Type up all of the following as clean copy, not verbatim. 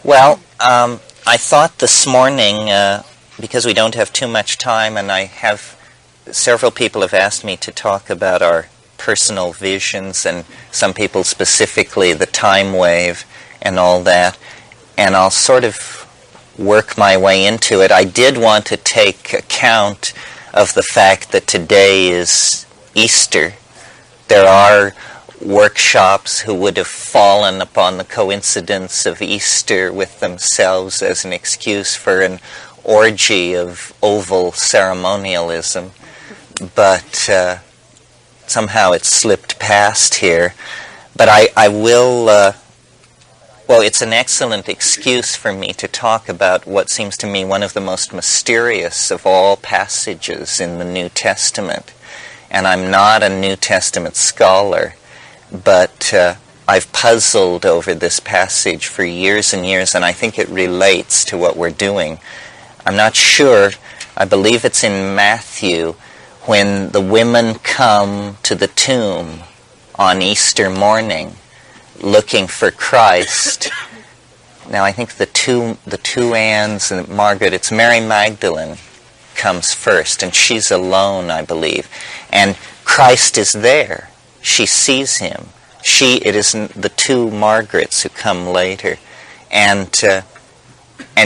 Well, I thought this morning, because we don't have too much time, and several people have asked me to talk about our personal visions, and some people specifically the time wave and all that, and I'll sort of work my way into it. I did want to take account of the fact that today is Easter. There are workshops who would have fallen upon the coincidence of Easter with themselves as an excuse for an orgy of oval ceremonialism, but somehow it slipped past here. But I will, well, it's an excellent excuse for me to talk about what seems to me one of the most mysterious of all passages in the New Testament. And I'm not a New Testament scholar, but I've puzzled over this passage for years and years, and I think it relates to what we're doing. I'm not sure. I believe it's in Matthew when the women come to the tomb on Easter morning looking for Christ. Now I think the two Anns and Margaret, it's Mary Magdalene comes first, and she's alone, I believe. And Christ is there. She sees him. It is the two Margarets who come later. And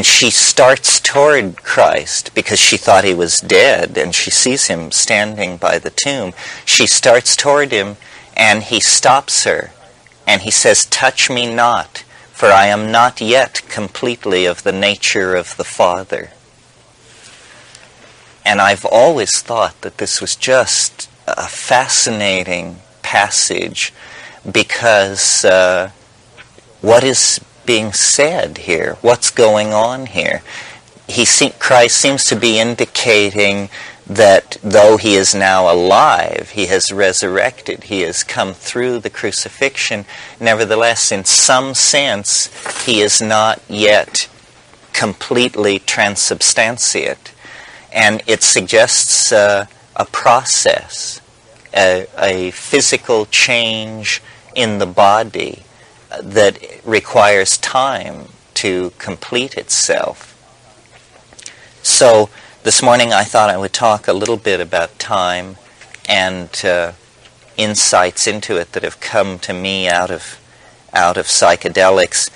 she starts toward Christ because she thought he was dead, and she sees him standing by the tomb. She starts toward him, and he stops her. And he says, "Touch me not, for I am not yet completely of the nature of the Father." And I've always thought that this was just a fascinating passage because what is being said here? What's going on here? Christ seems to be indicating that though he is now alive, he has resurrected, he has come through the crucifixion, nevertheless, in some sense, he is not yet completely transubstantiate. And it suggests a process, a physical change in the body that requires time to complete itself. So this morning I thought I would talk a little bit about time and insights into it that have come to me out of psychedelics.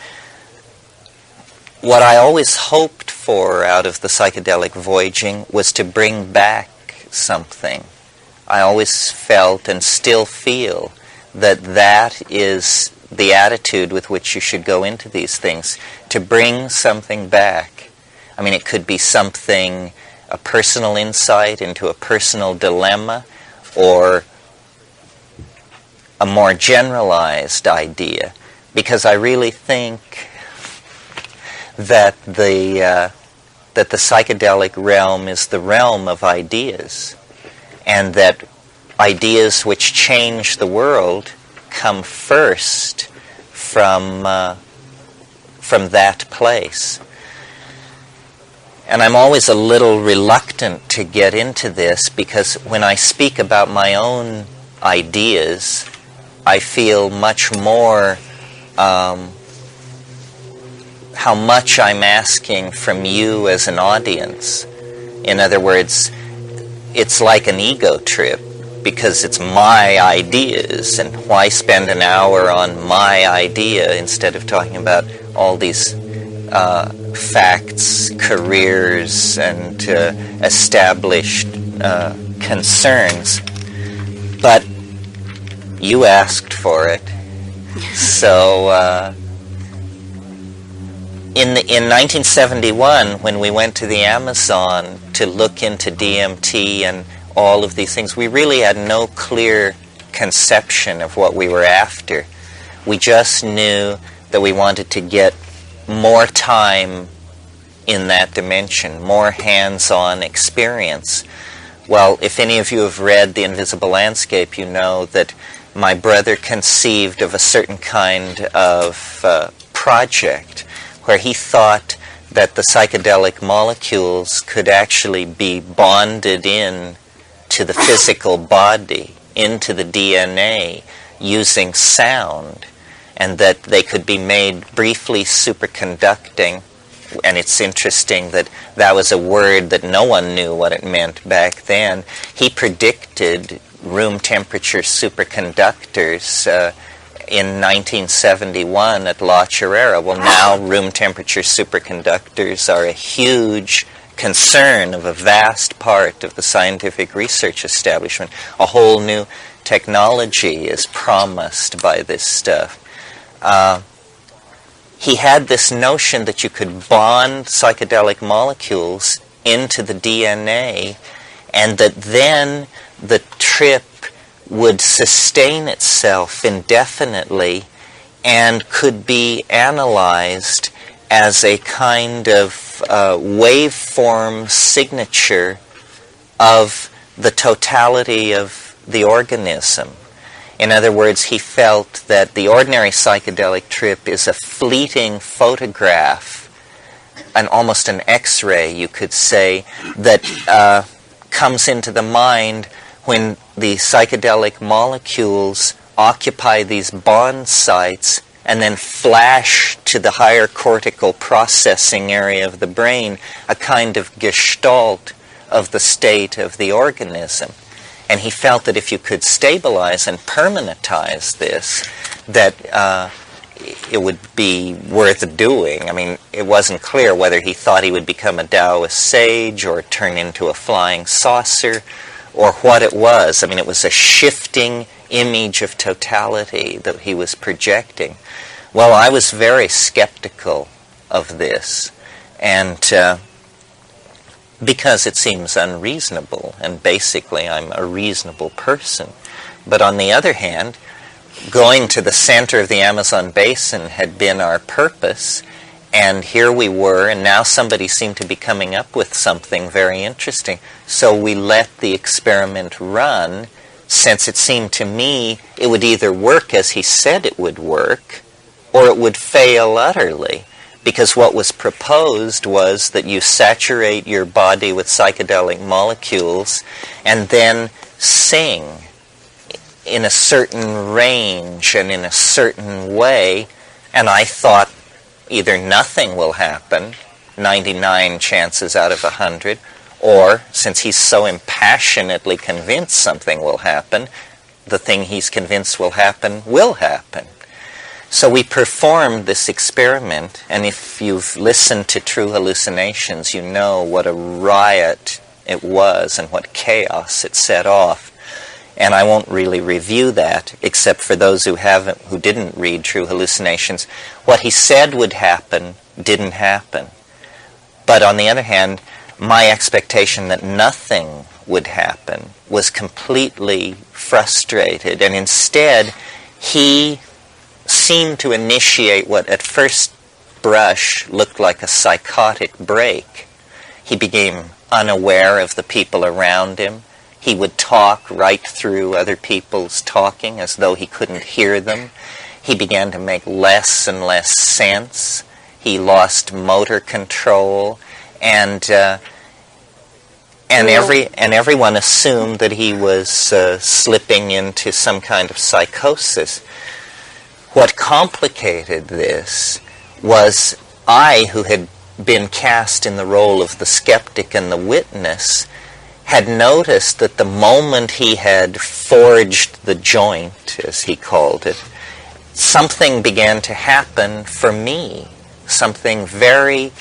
What I always hoped for out of the psychedelic voyaging was to bring back something. I always felt and still feel that is the attitude with which you should go into these things, to bring something back. I mean, it could be something, a personal insight into a personal dilemma, or a more generalized idea, because I really think that the psychedelic realm is the realm of ideas, and that ideas which change the world come first from that place. And I'm always a little reluctant to get into this because when I speak about my own ideas, I feel much more how much I'm asking from you as an audience. In other words, it's like an ego trip because it's my ideas, and why spend an hour on my idea instead of talking about all these facts, careers, and established concerns. But you asked for it. So in 1971, when we went to the Amazon to look into DMT and all of these things, we really had no clear conception of what we were after. We just knew that we wanted to get more time in that dimension, more hands-on experience. Well, if any of you have read The Invisible Landscape, you know that my brother conceived of a certain kind of project where he thought that the psychedelic molecules could actually be bonded in to the physical body, into the DNA, using sound. and that they could be made briefly superconducting. And it's interesting that that was a word that no one knew what it meant back then. He predicted room temperature superconductors in 1971 at La Chirera. Well, now room temperature superconductors are a huge concern of a vast part of the scientific research establishment. A whole new technology is promised by this stuff. He had this notion that you could bond psychedelic molecules into the DNA, and that then the trip would sustain itself indefinitely and could be analyzed as a kind of waveform signature of the totality of the organism. In other words, he felt that the ordinary psychedelic trip is a fleeting photograph, almost an X-ray, you could say, that comes into the mind when the psychedelic molecules occupy these bond sites and then flash to the higher cortical processing area of the brain, a kind of gestalt of the state of the organism. And he felt that if you could stabilize and permanentize this, that it would be worth doing. I mean, it wasn't clear whether he thought he would become a Taoist sage or turn into a flying saucer or what it was. I mean, it was a shifting image of totality that he was projecting. Well, I was very skeptical of this, and because it seems unreasonable, and basically I'm a reasonable person. But on the other hand, going to the center of the Amazon basin had been our purpose, and here we were, and now somebody seemed to be coming up with something very interesting. So we let the experiment run, since it seemed to me it would either work as he said it would work, or it would fail utterly. Because what was proposed was that you saturate your body with psychedelic molecules and then sing in a certain range and in a certain way. And I thought either nothing will happen, 99 chances out of 100, or since he's so impassionately convinced something will happen, the thing he's convinced will happen. So we performed this experiment, and if you've listened to True Hallucinations, you know what a riot it was and what chaos it set off. And I won't really review that, except for those who didn't read True Hallucinations. What he said would happen didn't happen. But on the other hand, my expectation that nothing would happen was completely frustrated, and instead he seemed to initiate what at first brush looked like a psychotic break. He became unaware of the people around him. He would talk right through other people's talking as though he couldn't hear them. He began to make less and less sense. He lost motor control, and everyone assumed that he was slipping into some kind of psychosis. What complicated this was I, who had been cast in the role of the skeptic and the witness, had noticed that the moment he had forged the joint, as he called it, something began to happen for me, something very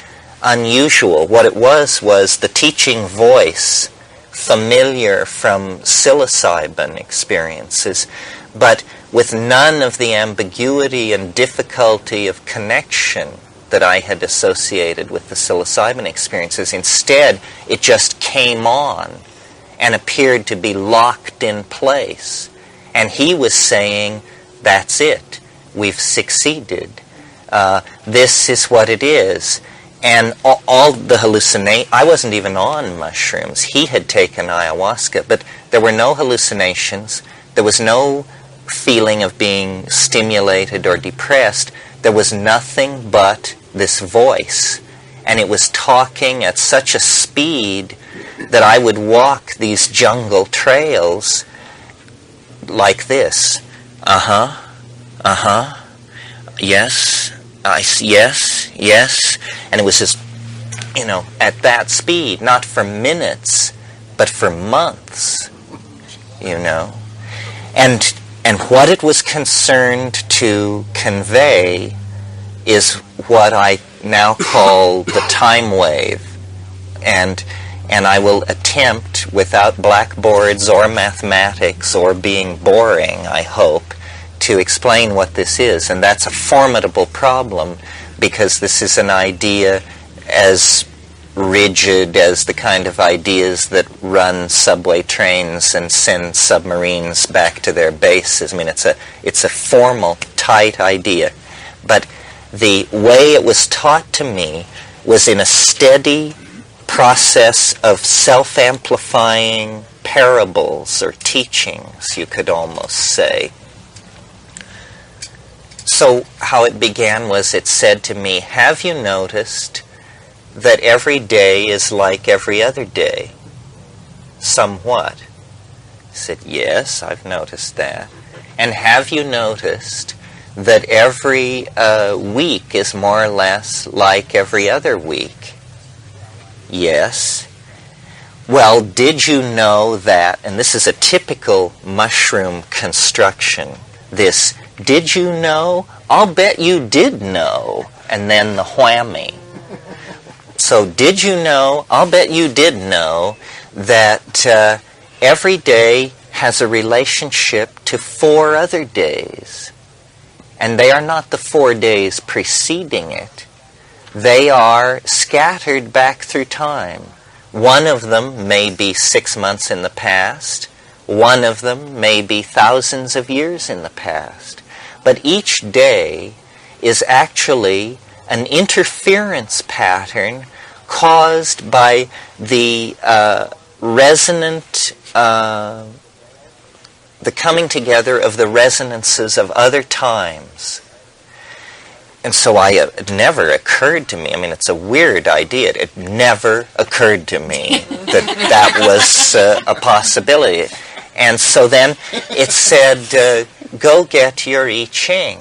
unusual. What it was the teaching voice, familiar from psilocybin experiences, but with none of the ambiguity and difficulty of connection that I had associated with the psilocybin experiences. Instead, it just came on and appeared to be locked in place. And he was saying, that's it. We've succeeded. This is what it is. And all the hallucinations, I wasn't even on mushrooms. He had taken ayahuasca, but there were no hallucinations. There was no feeling of being stimulated or depressed. There was nothing but this voice, and it was talking at such a speed that I would walk these jungle trails like this. yes, yes, and it was just, at that speed, not for minutes, but for months, And what it was concerned to convey is what I now call the time wave. And I will attempt, without blackboards or mathematics or being boring, I hope, to explain what this is. And that's a formidable problem, because this is an idea as rigid as the kind of ideas that run subway trains and send submarines back to their bases. I mean, it's a formal, tight idea. But the way it was taught to me was in a steady process of self-amplifying parables or teachings, you could almost say. So how it began was, it said to me, have you noticed that every day is like every other day? Somewhat. I said, yes, I've noticed that. And have you noticed that every week is more or less like every other week? Yes. Well, did you know that, and this is a typical mushroom construction, this, did you know? I'll bet you did know. And then the whammy. So did you know, I'll bet you did know, that every day has a relationship to 4 other days. And they are not the 4 days preceding it. They are scattered back through time. One of them may be 6 months in the past. One of them may be thousands of years in the past. But each day is actually an interference pattern caused by the resonant, the coming together of the resonances of other times. And so it never occurred to me, I mean, it's a weird idea, it never occurred to me that was a possibility. And so then it said, go get your I Ching.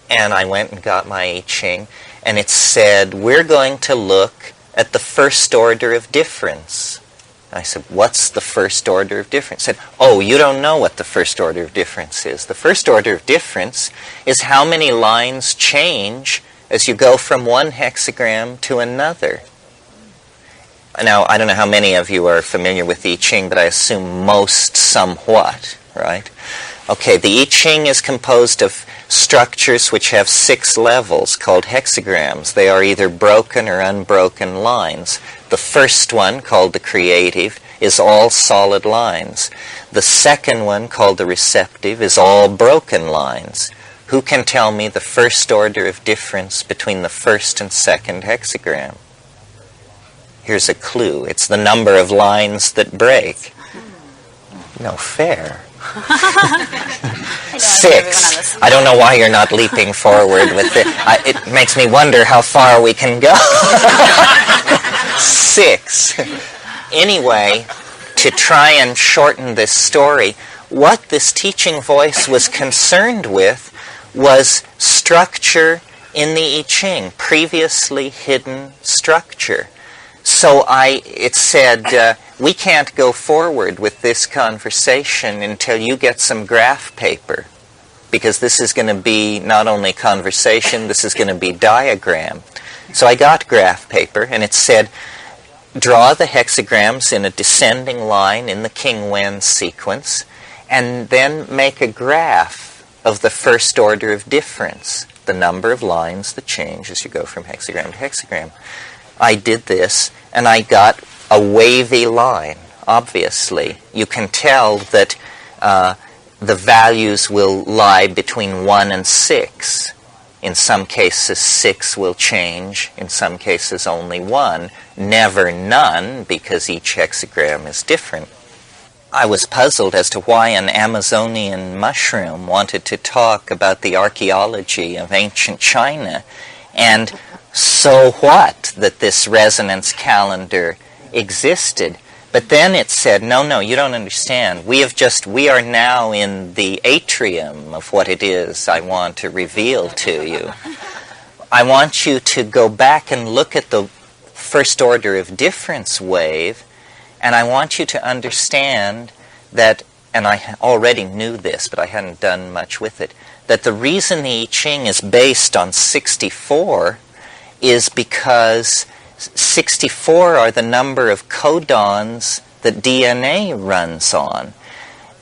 And I went and got my I Ching, and it said, we're going to look at the first order of difference. I said, what's the first order of difference? It said, oh, you don't know what the first order of difference is. The first order of difference is how many lines change as you go from one hexagram to another. Now, I don't know how many of you are familiar with the I Ching, but I assume most somewhat, right? Okay, the I Ching is composed of structures which have 6 levels called hexagrams. They are either broken or unbroken lines. The first one, called the creative, is all solid lines. The second one, called the receptive, is all broken lines. Who can tell me the first order of difference between the first and second hexagram? Here's a clue. It's the number of lines that break. No fair. 6. I don't know why you're not leaping forward with it. It makes me wonder how far we can go. 6. Anyway, to try and shorten this story, what this teaching voice was concerned with was structure in the I Ching, previously hidden structure. So it said, we can't go forward with this conversation until you get some graph paper, because this is going to be not only conversation, this is going to be diagram. So I got graph paper, and it said, draw the hexagrams in a descending line in the King-Wen sequence, and then make a graph of the first order of difference, the number of lines that change as you go from hexagram to hexagram. I did this, and I got a wavy line, obviously. You can tell that the values will lie between 1 and 6. In some cases, 6 will change. In some cases, only 1. Never none, because each hexagram is different. I was puzzled as to why an Amazonian mushroom wanted to talk about the archaeology of ancient China. And so what that this resonance calendar existed? But then it said, no, you don't understand. We are now in the atrium of what it is I want to reveal to you. I want you to go back and look at the first order of difference wave, and I want you to understand that, and I already knew this, but I hadn't done much with it, that the reason the I Ching is based on 64 is because 64 are the number of codons that DNA runs on.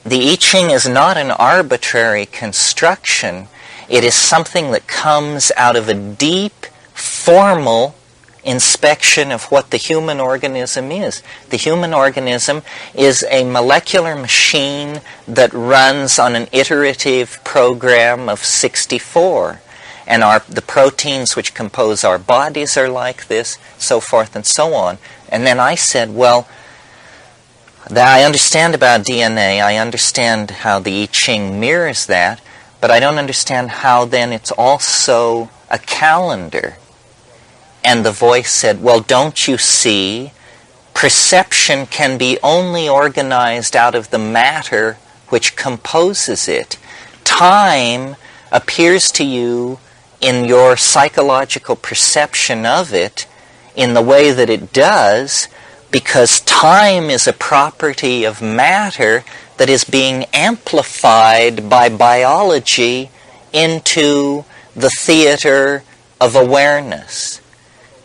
The I Ching is not an arbitrary construction. It is something that comes out of a deep, formal inspection of what the human organism is. The human organism is a molecular machine that runs on an iterative program of 64. And the proteins which compose our bodies are like this, so forth and so on. And then I said, well, I understand about DNA, I understand how the I Ching mirrors that, but I don't understand how then it's also a calendar. And the voice said, well, don't you see, perception can be only organized out of the matter which composes it. Time appears to you in your psychological perception of it in the way that it does because time is a property of matter that is being amplified by biology into the theater of awareness.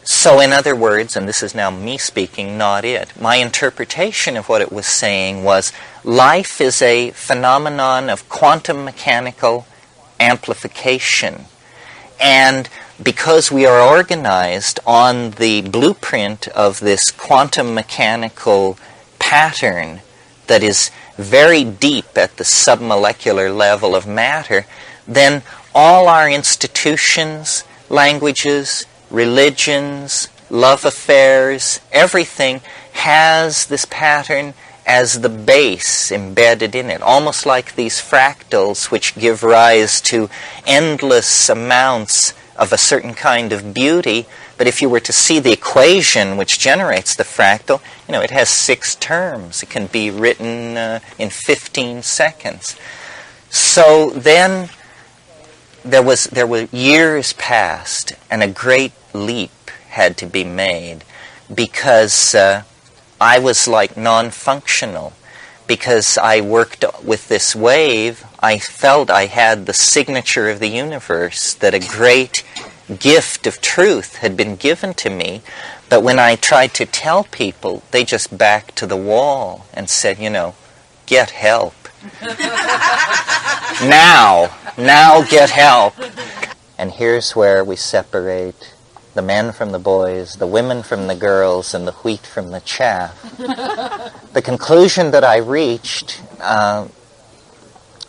So in other words, and this is now me speaking, not it, my interpretation of what it was saying was life is a phenomenon of quantum mechanical amplification. And because we are organized on the blueprint of this quantum mechanical pattern that is very deep at the submolecular level of matter, then all our institutions, languages, religions, love affairs, everything has this pattern as the base embedded in it, almost like these fractals which give rise to endless amounts of a certain kind of beauty. But if you were to see the equation which generates the fractal, it has 6 terms. It can be written in 15 seconds. So then there were years passed, and a great leap had to be made because I was like non-functional. Because I worked with this wave, I felt I had the signature of the universe, that a great gift of truth had been given to me. But when I tried to tell people, they just backed to the wall and said, get help. Now get help. And here's where we separate the men from the boys, the women from the girls, and the wheat from the chaff. The conclusion that I reached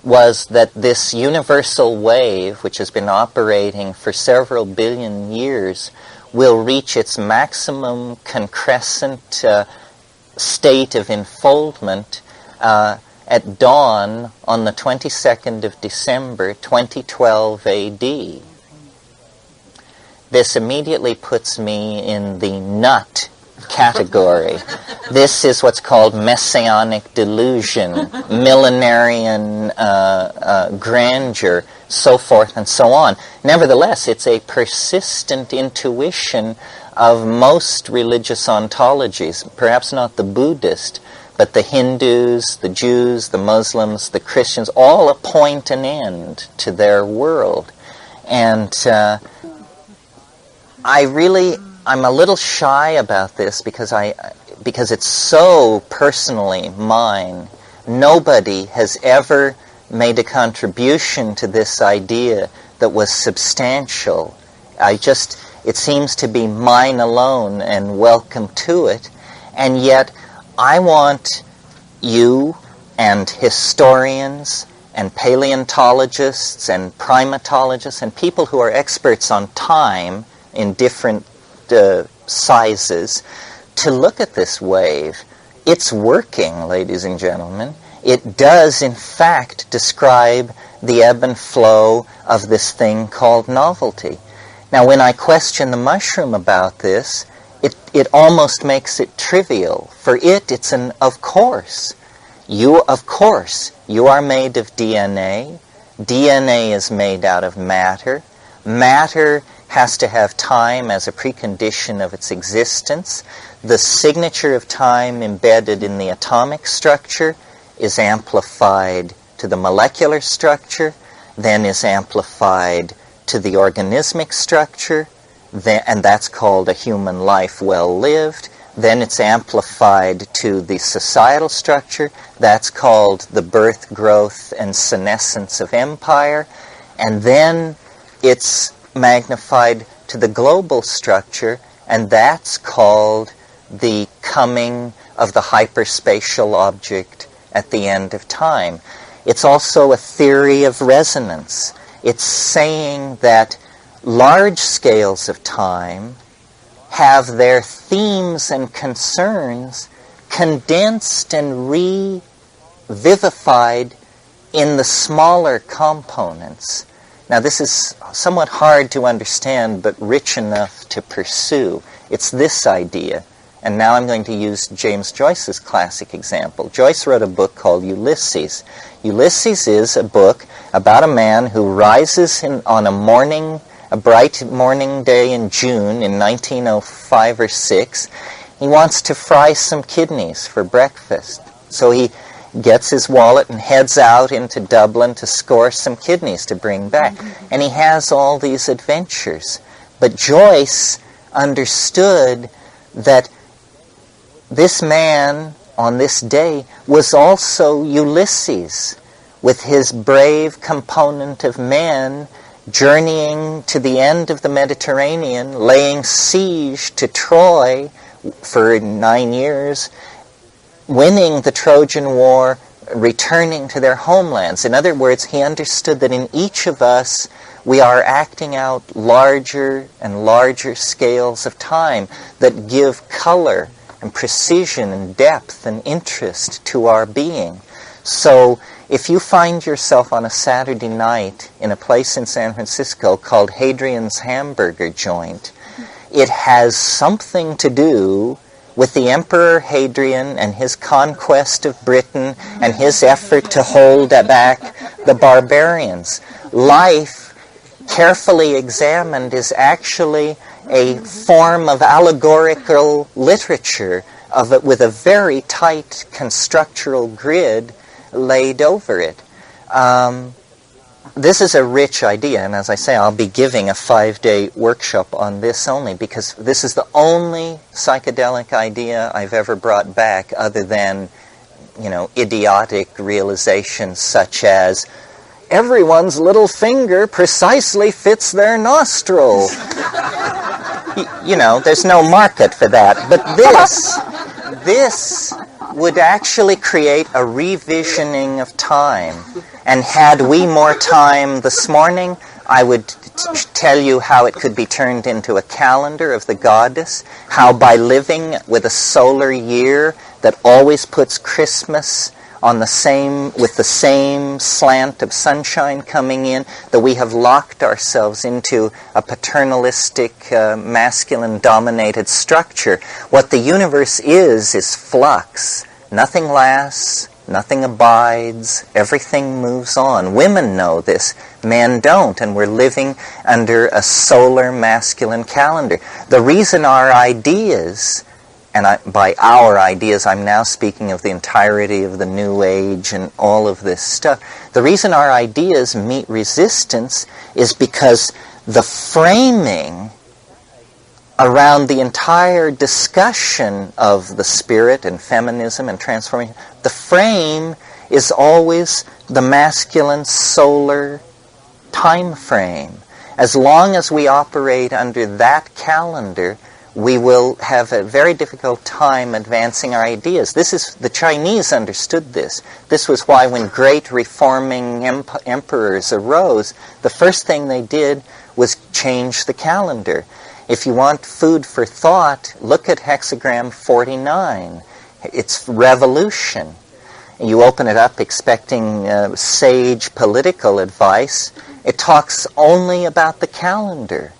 was that this universal wave, which has been operating for several billion years, will reach its maximum concrescent state of enfoldment at dawn on the 22nd of December, 2012 A.D. This immediately puts me in the nut category. This is what's called messianic delusion, millenarian grandeur, so forth and so on. Nevertheless, it's a persistent intuition of most religious ontologies, perhaps not the Buddhist, but the Hindus, the Jews, the Muslims, the Christians, all appoint an end to their world. And I'm a little shy about this because it's so personally mine. Nobody has ever made a contribution to this idea that was substantial. It seems to be mine alone, and welcome to it. And yet, I want you and historians and paleontologists and primatologists and people who are experts on time in different sizes to look at this wave. It's working, ladies and gentlemen. It does, in fact, describe the ebb and flow of this thing called novelty. Now, when I question the mushroom about this, it almost makes it trivial. For it, it's an of course. You are made of DNA. DNA is made out of matter. Matter has to have time as a precondition of its existence. The signature of time embedded in the atomic structure is amplified to the molecular structure, then is amplified to the organismic structure, and that's called a human life well lived. Then it's amplified to the societal structure. That's called the birth, growth, and senescence of empire. And then it's magnified to the global structure, and that's called the coming of the hyperspatial object at the end of time. It's also a theory of resonance. It's saying that large scales of time have their themes and concerns condensed and revivified in the smaller components. Now, this is somewhat hard to understand, but rich enough to pursue. It's this idea. And now I'm going to use James Joyce's classic example. Joyce wrote a book called Ulysses. Ulysses is a book about a man who rises on a bright morning day in June in 1905 or 6. He wants to fry some kidneys for breakfast. So he gets his wallet and heads out into Dublin to score some kidneys to bring back. And he has all these adventures. But Joyce understood that this man on this day was also Ulysses, with his brave component of men journeying to the end of the Mediterranean, laying siege to Troy for 9 years, winning the Trojan War, returning to their homelands. In other words, he understood that in each of us we are acting out larger and larger scales of time that give color and precision and depth and interest to our being. So if you find yourself on a Saturday night in a place in San Francisco called Hadrian's Hamburger Joint, it has something to do with the Emperor Hadrian and his conquest of Britain and his effort to hold back the barbarians. Life, carefully examined, is actually a form of allegorical literature with a very tight constructural grid laid over it. This is a rich idea, and as I say, I'll be giving a 5-day workshop on this only, because this is the only psychedelic idea I've ever brought back other than, idiotic realizations such as, everyone's little finger precisely fits their nostril. There's no market for that. But this would actually create a revisioning of time. And had we more time this morning, I would tell you how it could be turned into a calendar of the goddess, how by living with a solar year that always puts Christmas with the same slant of sunshine coming in, that we have locked ourselves into a paternalistic, masculine-dominated structure. What the universe is flux. Nothing lasts, nothing abides, everything moves on. Women know this, men don't, and we're living under a solar masculine calendar. The reason our ideas, and by our ideas, I'm now speaking of the entirety of the New Age and all of this stuff. The reason our ideas meet resistance is because the framing around the entire discussion of the spirit and feminism and transformation, the frame is always the masculine solar time frame. As long as we operate under that calendar, we will have a very difficult time advancing our ideas. The Chinese understood this. This was why when great reforming emperors arose, the first thing they did was change the calendar. If you want food for thought, look at hexagram 49. It's revolution. You open it up expecting sage political advice. It talks only about the calendar.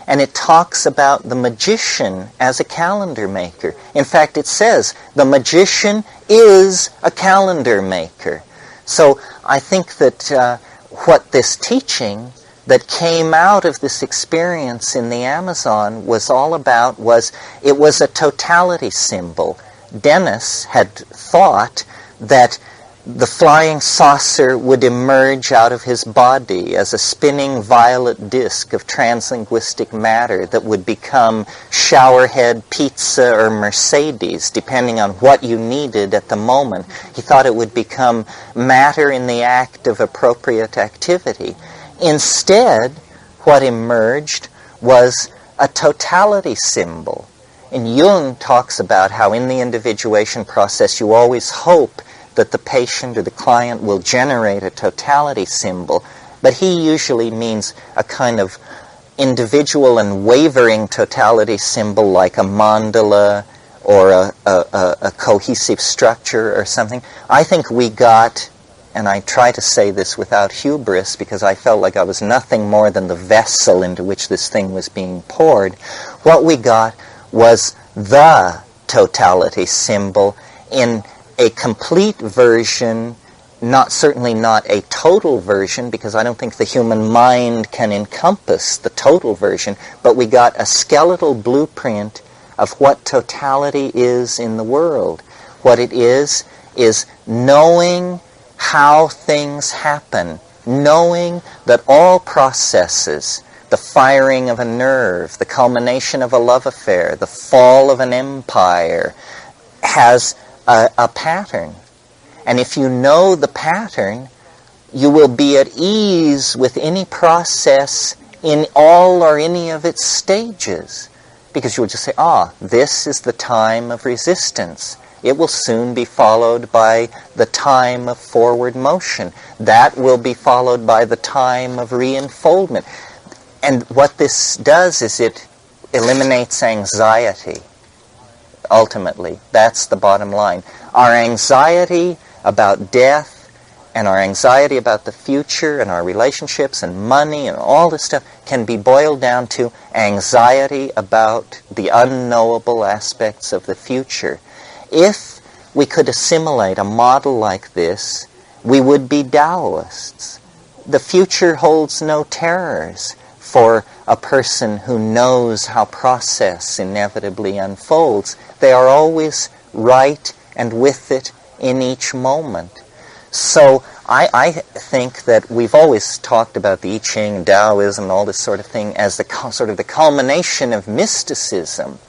And it talks about the magician as a calendar maker. In fact, it says the magician is a calendar maker. So I think that what this teaching that came out of this experience in the Amazon was all about was a totality symbol. Dennis had thought that the flying saucer would emerge out of his body as a spinning violet disk of translinguistic matter that would become showerhead, pizza, or Mercedes, depending on what you needed at the moment. He thought it would become matter in the act of appropriate activity. Instead, what emerged was a totality symbol. And Jung talks about how in the individuation process you always hope that the patient or the client will generate a totality symbol, but he usually means a kind of individual and wavering totality symbol like a mandala or a cohesive structure or something. I think we got, and I try to say this without hubris because I felt like I was nothing more than the vessel into which this thing was being poured, what we got was the totality symbol in a complete version, certainly not a total version, because I don't think the human mind can encompass the total version, but we got a skeletal blueprint of what totality is in the world. What it is knowing how things happen, knowing that all processes, the firing of a nerve, the culmination of a love affair, the fall of an empire, has a pattern. And if you know the pattern, you will be at ease with any process in all or any of its stages. Because you will just say, this is the time of resistance. It will soon be followed by the time of forward motion. That will be followed by the time of re-enfoldment. And what this does is it eliminates anxiety. Ultimately, that's the bottom line. Our anxiety about death and our anxiety about the future and our relationships and money and all this stuff can be boiled down to anxiety about the unknowable aspects of the future. If we could assimilate a model like this, we would be Taoists. The future holds no terrors for a person who knows how process inevitably unfolds. They are always right and with it in each moment. So I think that we've always talked about the I Ching, Taoism, all this sort of thing as sort of the culmination of mysticism.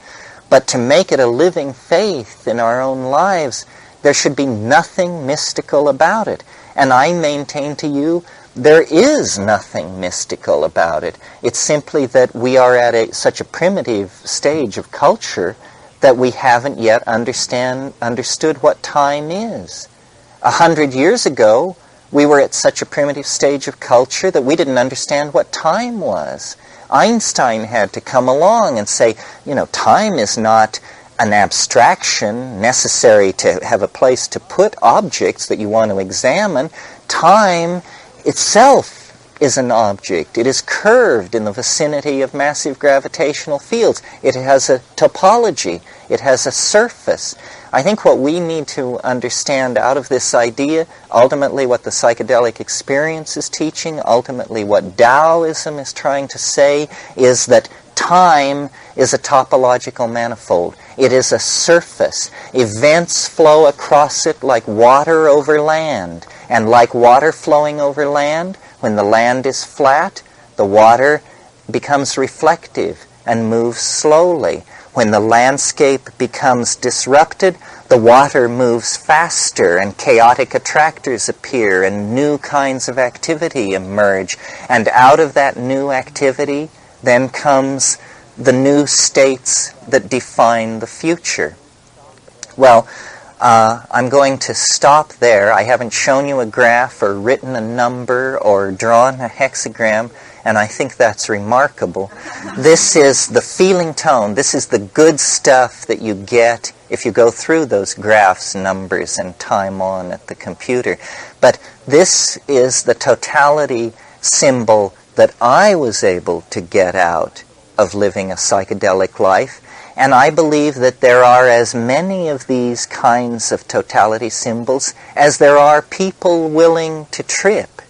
But to make it a living faith in our own lives, there should be nothing mystical about it. And I maintain to you, there is nothing mystical about it. It's simply that we are at such a primitive stage of culture that we haven't yet understood what time is. 100 years ago, we were at such a primitive stage of culture that we didn't understand what time was. Einstein had to come along and say, time is not an abstraction necessary to have a place to put objects that you want to examine. Time itself is an object. It is curved in the vicinity of massive gravitational fields. It has a topology. It has a surface. I think what we need to understand out of this idea, ultimately what the psychedelic experience is teaching, ultimately what Taoism is trying to say, is that time is a topological manifold. It is a surface. Events flow across it like water over land. And like water flowing over land, when the land is flat, the water becomes reflective and moves slowly. When the landscape becomes disrupted, the water moves faster and chaotic attractors appear and new kinds of activity emerge. And out of that new activity then comes the new states that define the future. Well, I'm going to stop there. I haven't shown you a graph or written a number or drawn a hexagram, and I think that's remarkable. This is the feeling tone. This is the good stuff that you get if you go through those graphs, numbers, and time on at the computer. But this is the totality symbol that I was able to get out of living a psychedelic life. And I believe that there are as many of these kinds of totality symbols as there are people willing to trip.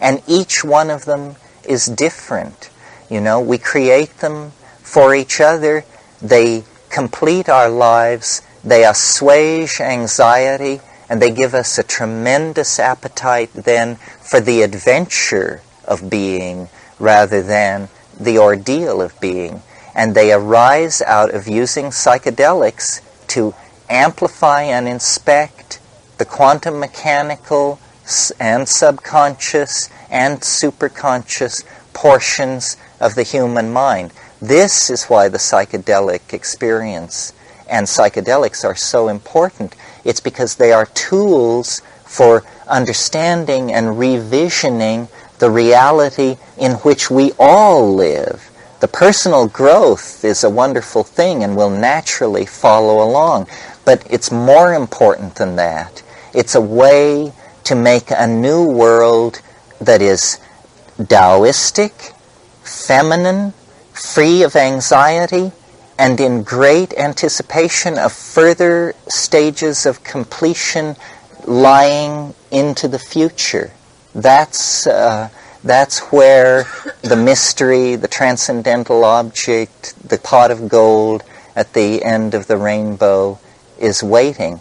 And each one of them is different. You know, we create them for each other. They complete our lives. They assuage anxiety. And they give us a tremendous appetite then for the adventure of being rather than the ordeal of being. And they arise out of using psychedelics to amplify and inspect the quantum mechanical and subconscious and superconscious portions of the human mind. This is why the psychedelic experience and psychedelics are so important. It's because they are tools for understanding and revisioning the reality in which we all live. The personal growth is a wonderful thing and will naturally follow along. But it's more important than that. It's a way to make a new world that is Taoistic, feminine, free of anxiety, and in great anticipation of further stages of completion lying into the future. That's where the mystery, the transcendental object, the pot of gold at the end of the rainbow is waiting.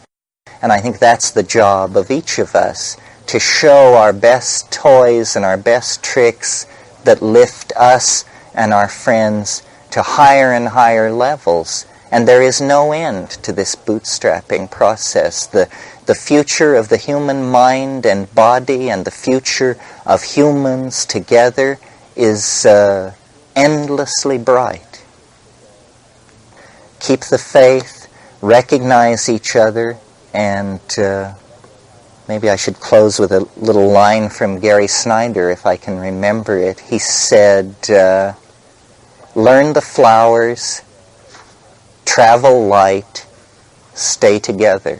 And I think that's the job of each of us, to show our best toys and our best tricks that lift us and our friends to higher and higher levels. And there is no end to this bootstrapping process. The future of the human mind and body and the future of humans together is endlessly bright. Keep the faith, recognize each other, and maybe I should close with a little line from Gary Snyder, if I can remember it. He said, learn the flowers, travel light, stay together.